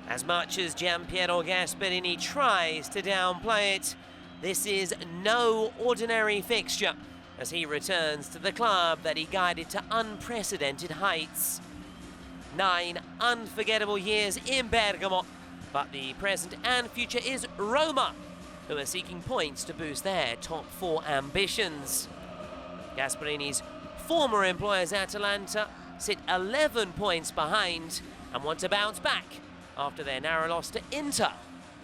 As much as Gianpiero Gasperini tries to downplay it, this is no ordinary fixture as he returns to the club that he guided to unprecedented heights. 9 unforgettable years in Bergamo, but the present and future is Roma, who are seeking points to boost their top 4 ambitions. Gasperini's former employers Atalanta sit 11 points behind and want to bounce back after their narrow loss to Inter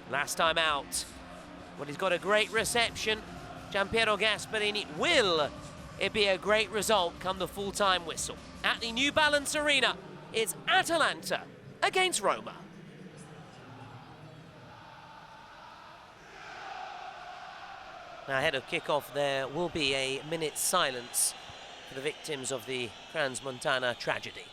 last time out. Well, he's got a great reception. Gianpiero Gasperini, will it be a great result come the full-time whistle? At the New Balance Arena, it's Atalanta against Roma. Now, ahead of kick-off, there will be a minute's silence for the victims of the Crans-Montana tragedy.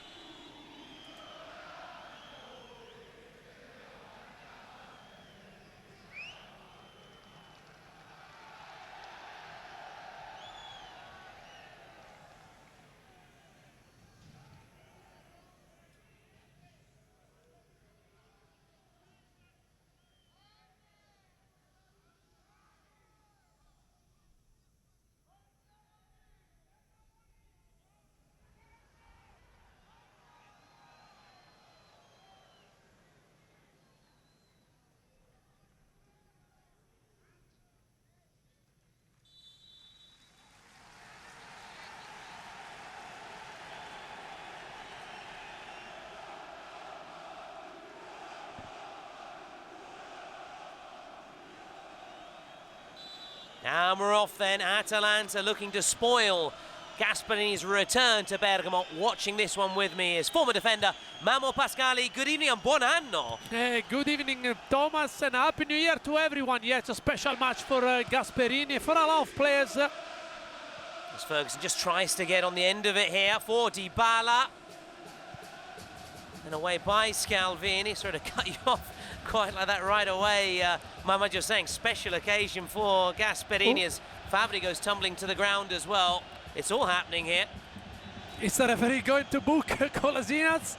And we're off then. Atalanta looking to spoil Gasperini's return to Bergamo. Watching this one with me is former defender Mamo Pascali. Good evening and buon anno. Good evening, Thomas, and Happy New Year to everyone. Yeah, it's a special match for Gasperini, for a lot of players. As Ferguson just tries to get on the end of it here for Dybala. And away by Scalvini. Sort of cut you off quite like that right away. Mama just saying special occasion for Gasperini as Fabri goes tumbling to the ground as well. It's all happening here. Is the referee going to book Kolasinac?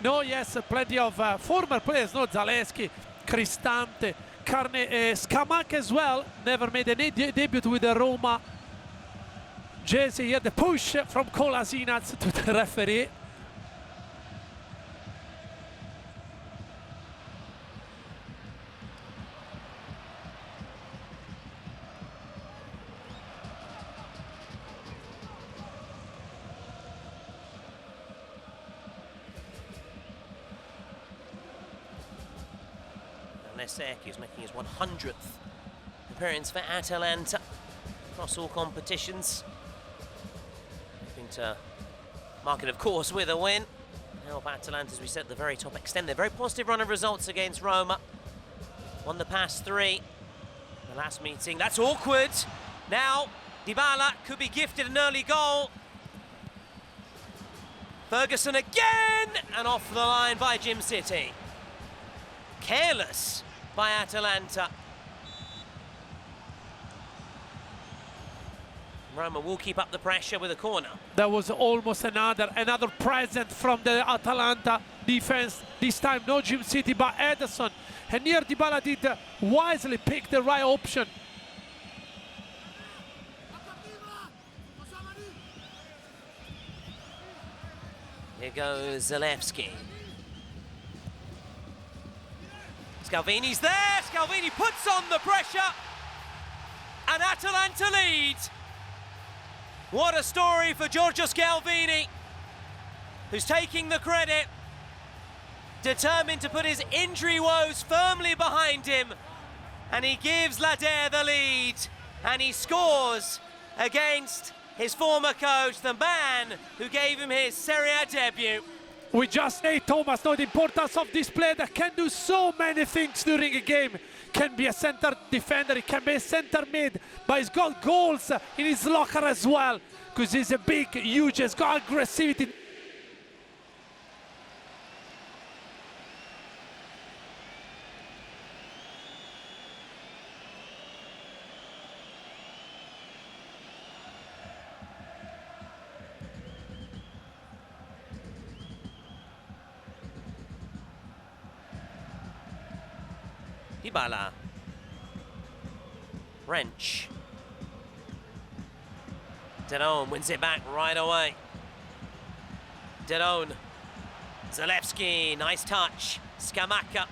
No, yes, plenty of former players, no, Zalewski, Cristante, Scamac as well, never made any debut with the Roma jersey. Here the push from Kolasinac to the referee. Who's making his 100th appearance for Atalanta across all competitions. Hoping to mark it, of course, with a win. Help Atalanta, as we said at the very top, extend their very positive run of results against Roma. Won the past 3. The last meeting, that's awkward. Now, Dybala could be gifted an early goal. Ferguson again, and off the line by Jim City. Careless by Atalanta. Roma will keep up the pressure with a corner. That was almost another present from the Atalanta defense. This time no Jim City but Ederson. And here Dybala did wisely pick the right option. Here goes Zalewski. Scalvini's there, Scalvini puts on the pressure, and Atalanta lead. What a story for Giorgio Scalvini, who's taking the credit, determined to put his injury woes firmly behind him, and he gives Ladere the lead, and he scores against his former coach, the man who gave him his Serie A debut. We just say, Thomas, know the importance of this player that can do so many things during a game. Can be a center defender, he can be a center mid, but he's got goals in his locker as well, because he's a big, huge, he's got aggressivity. Dybala. Wrench. Dedone wins it back right away. Dedone. Zalewski, nice touch. Scamacca.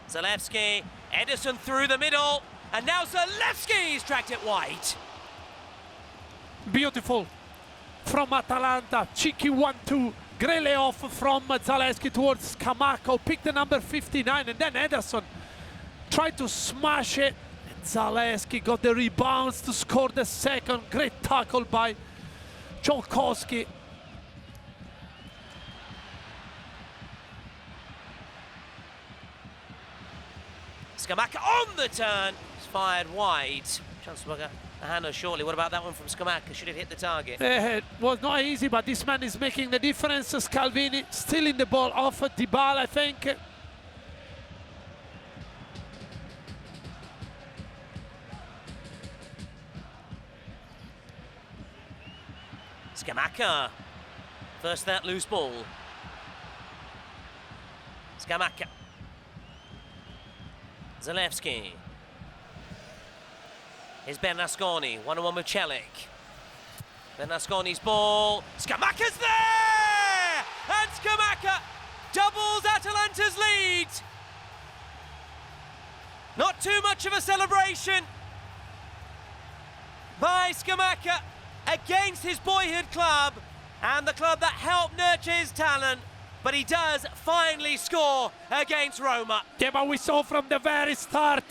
Zalewski. Ederson through the middle. And now Zalewski's tracked it wide. Beautiful from Atalanta. Cheeky 1-2. Great layoff from Zalewski towards Scamacca, picked the number 59, and then Ederson tried to smash it. And Zalewski got the rebounds to score the second. Great tackle by Jolkowski. Scamacca on the turn. It's fired wide. Chance to look at a handle shortly. What about that one from Scamacca? Should it hit the target? It was not easy, but this man is making the difference. Scalvini stealing the ball off Dybala, I think. Scamacca. First that loose ball. Scamacca. Zalewski. Here's Bernasconi, 1-on-1 with Celik. Bernasconi's ball. Scamacca's there! And Scamacca doubles Atalanta's lead. Not too much of a celebration by Scamacca against his boyhood club and the club that helped nurture his talent. But he does finally score against Roma. Yeah, but we saw from the very start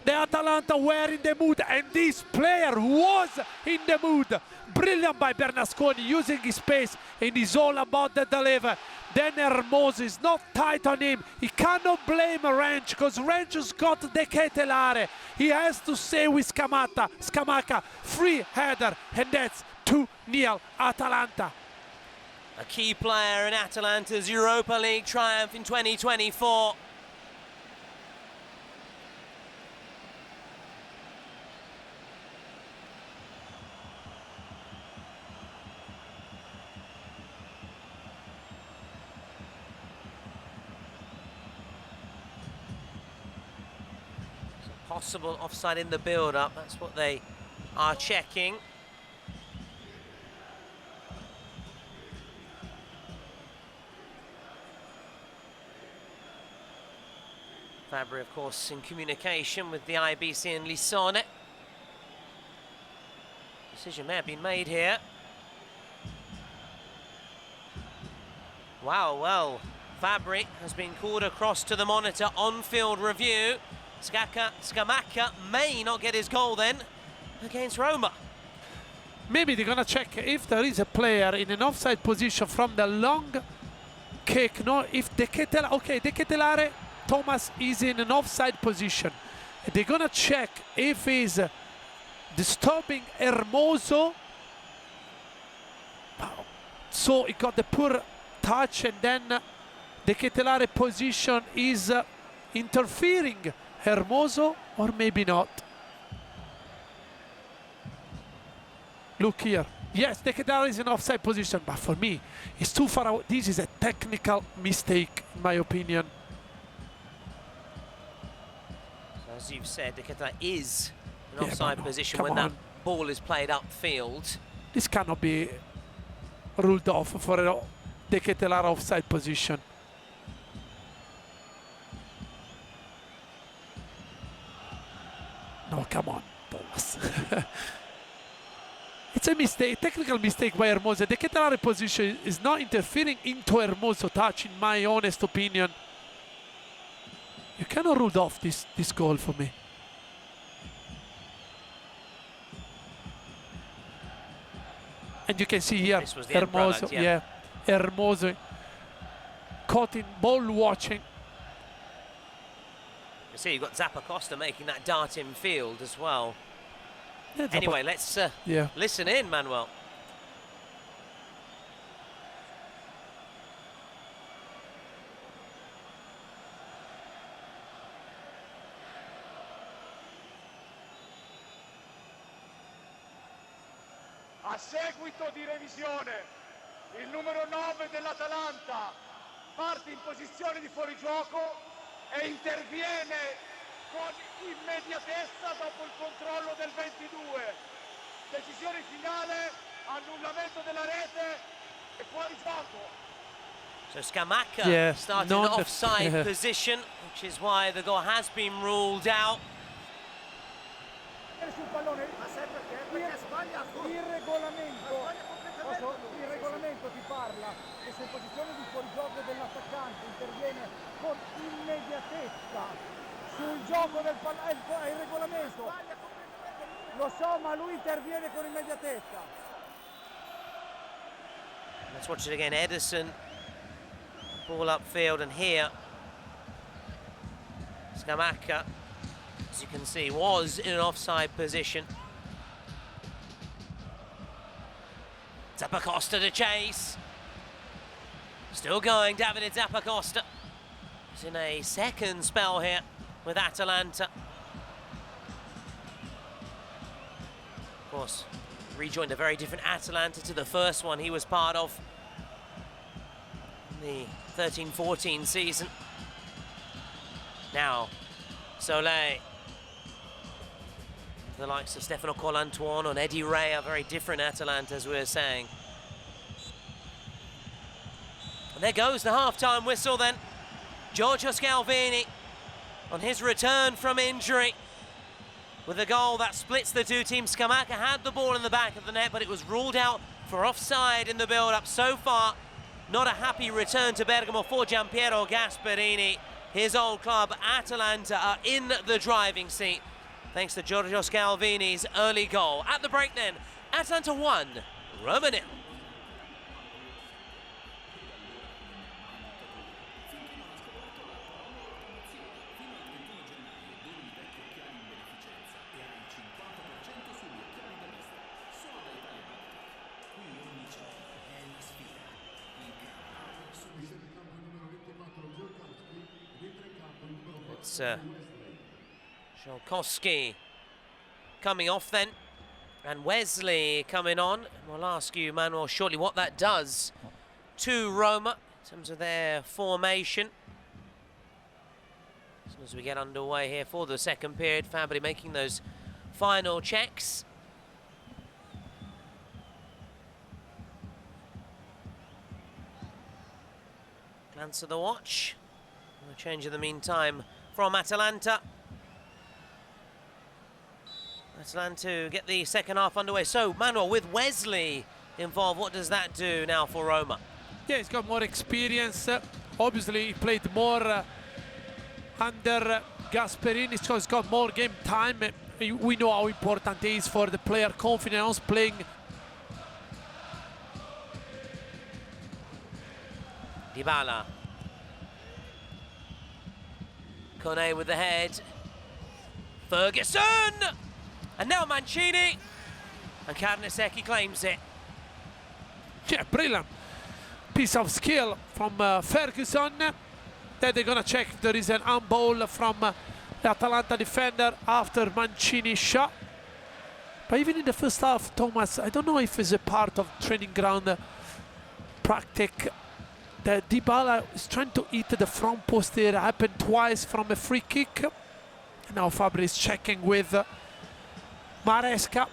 the Atalanta were in the mood, and this player was in the mood. Brilliant by Bernasconi, using his pace, and he's all about the deliver. Then Hermoso is not tight on him. He cannot blame Wrench, because Wrench has got the Ketelare. He has to stay with Scamacca, free header, and that's 2-0 Atalanta. A key player in Atalanta's Europa League triumph in 2024. Possible offside in the build-up, that's what they are checking. Fabri, of course, in communication with the IBC and Lissone. Decision may have been made here. Wow, well, Fabri has been called across to the monitor, on-field review. Scamacca may not get his goal then against Roma. Maybe they're gonna check if there is a player in an offside position from the long kick. No, if De Ketelare Thomas is in an offside position. They're gonna check if he's disturbing Hermoso. So he got the poor touch, and then the Ketelare position is interfering Hermoso, or maybe not. Look here. Yes, the Ketelare is in offside position, but for me, it's too far away. This is a technical mistake, in my opinion. As you've said, De Ketelare is in offside position when that ball is played upfield. This cannot be ruled off for a De Ketelare offside position. No, come on, Thomas. It's a mistake, technical mistake by Hermoso. The Ketelare position is not interfering into Hermoso touch, in my honest opinion. You cannot rule off this goal for me. And you can see here, Hermoso, Hermoso caught in ball watching. You see, you've got Zappacosta making that dart in field as well. Yeah, anyway, let's listen in, Manuel. A seguito di revisione, il numero 9 dell'Atalanta parte in posizione di fuorigioco e interviene con immediatezza dopo il controllo del 22. Decisione finale, annullamento della rete e fuori gioco. So Scamacca started in offside position, which is why the goal has been ruled out. Sul pallone, ma sai perché sbaglia il regolamento ti parla che se in posizione di fuorigioco dell'attaccante interviene con immediatezza sul gioco del pallone, è il regolamento, lo so, ma lui interviene con immediatezza. Let's watch it again. Ederson, ball upfield, and here Scamacca, as you can see, was in an offside position. Zappacosta to chase. Still going, Davide Zappacosta. He's in a second spell here with Atalanta. Of course, rejoined a very different Atalanta to the first one he was part of in the 13-14 season. Now, Soleil. The likes of Stefano Colantuono and Eddie Ray are very different Atalanta, as we were saying. And there goes the half-time whistle then. Giorgio Scalvini on his return from injury with a goal that splits the two teams. Scamacca had the ball in the back of the net, but it was ruled out for offside in the build-up. So far, not a happy return to Bergamo for Giampiero Gasperini. His old club, Atalanta, are in the driving seat, thanks to Giorgio Scalvini's early goal. At the break then, Atalanta 1, Roma 0. It's Szolkowski coming off then, and Wesley coming on. We'll ask you, Manuel, shortly what that does to Roma in terms of their formation. As soon as we get underway here for the second period, Fabri making those final checks. Glance at the watch. A change in the meantime from Atalanta. Atalanta get the second half underway. So, Manuel, with Wesley involved, what does that do now for Roma? Yeah, he's got more experience. Obviously, he played more under Gasperini, so he's got more game time. We know how important it is for the player confidence playing. Dybala. Kone with the head. Ferguson! And now Mancini. And Carnesecchi claims it. Yeah, brilliant piece of skill from Ferguson. Then they're going to check if there is an handball from the Atalanta defender after Mancini's shot. But even in the first half, Thomas, I don't know if it's a part of training ground practice. The Dybala is trying to hit the front post there. It happened twice from a free kick. Now Fabri is checking with Maresca.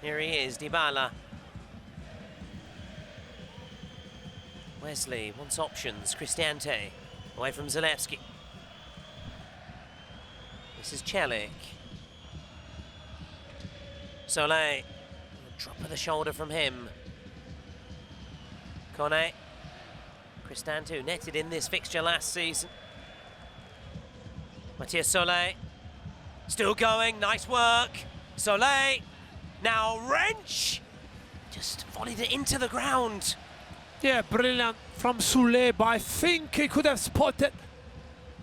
Here he is, Dybala. Wesley wants options. Cristante away from Zalewski. This is Celik. Soleil, drop of the shoulder from him. Kone, Cristante, who netted in this fixture last season. Matthias Soleil, still going, nice work. Soleil, now wrench, just volleyed it into the ground. Yeah, brilliant from Sulle, but I think he could have spotted.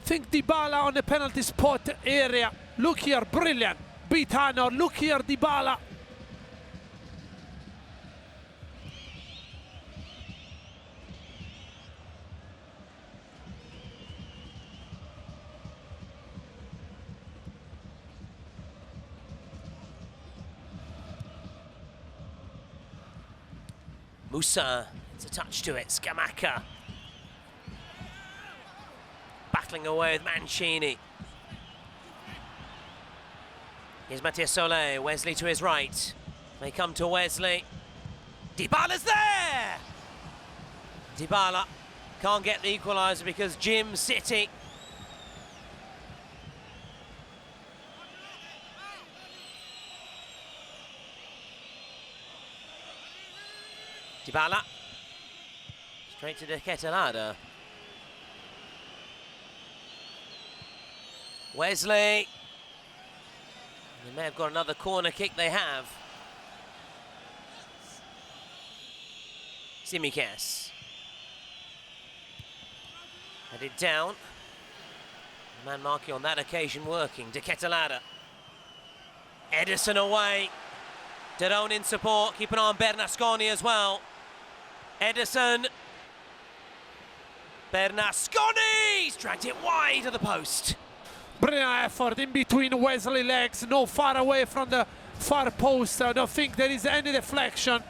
Think Dybala on the penalty spot area. Look here, brilliant. Bitano, look here, Dybala. Musa, it's a touch to it, Scamacca. battling away with Mancini. Here's Matthias Soler, Wesley to his right. They come to Wesley. Dybala's there! Dybala can't get the equaliser because Jim City. Dybala. Straight to de Ketelada. Wesley. They may have got another corner kick, they have. Tsimikas. Headed down. Man marking on that occasion working. De Ketelada. Edison away. Derone in support. Keep an eye on Bernasconi as well. Edison. Bernasconi! He's dragged it wide of the post. Brilliant effort in between Wesley legs, no far away from the far post. I don't think there is any deflection.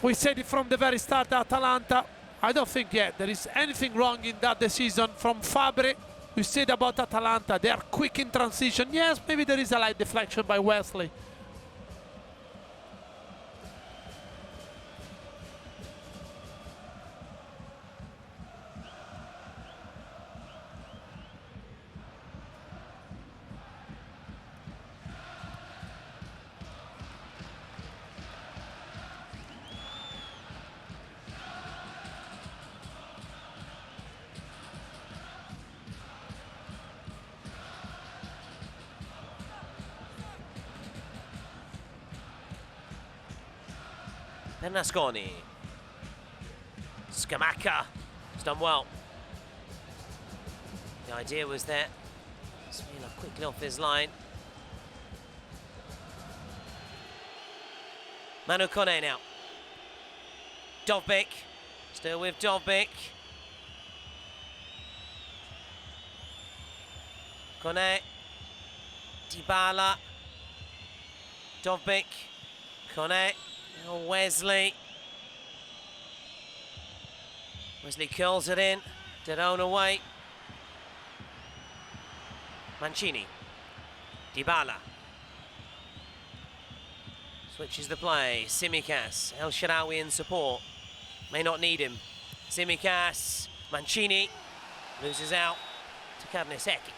We said it from the very start, Atalanta. I don't think yet there is anything wrong in that decision from Fabri. We said about Atalanta, they are quick in transition. Yes, maybe there is a light deflection by Wesley. Bernasconi. Scamacca. It's done well. The idea was there. Svila quickly off his line. Manu Kone now. Dovbyk. Still with Dovbyk. Kone. Dybala. Dovbyk. Kone. Wesley. Wesley curls it in. Derone away. Mancini. Dybala. Switches the play. Tsimikas. El Shaarawy in support. May not need him. Tsimikas. Mancini. Loses out to Karnesecki.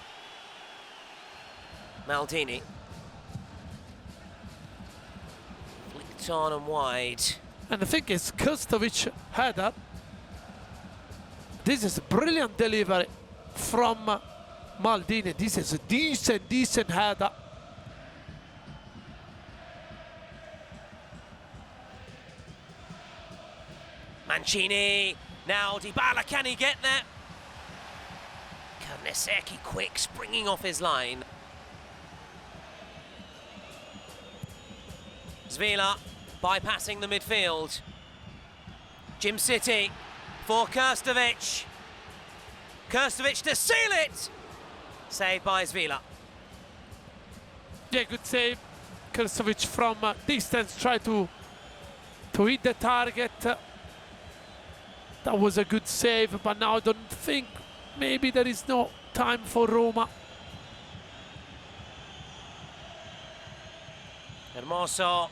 Maldini. Flicked on and wide. And the thing is, Kostovic header. This is a brilliant delivery from Maldini. This is a decent header. Mancini. Now Dybala, can he get there? Karnesecki quick, springing off his line. Svila bypassing the midfield. Jim City for Krstovic. Krstovic to seal it! Saved by Svila. Yeah, good save. Krstovic from distance tried to hit the target. That was a good save, but now I don't think maybe there is no time for Roma. Hermoso.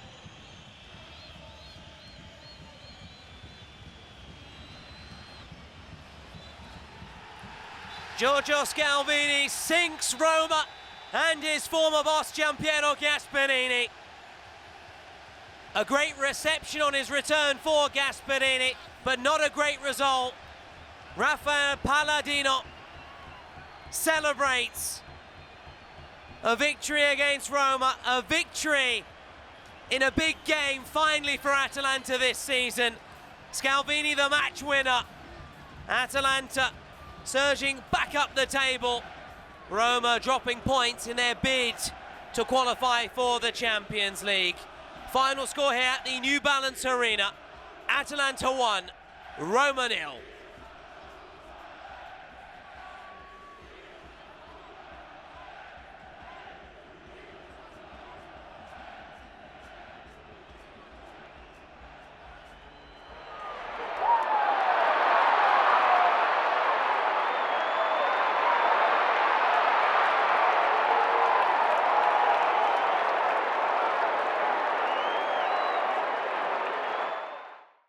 Giorgio Scalvini sinks Roma and his former boss Giampiero Gasperini. A great reception on his return for Gasperini, but not a great result. Rafael Palladino celebrates a victory against Roma, a victory in a big game finally for Atalanta this season. Scalvini the match winner. Atalanta surging back up the table. Roma dropping points in their bid to qualify for the Champions League. Final score here at the New Balance Arena. Atalanta 1, Roma 0.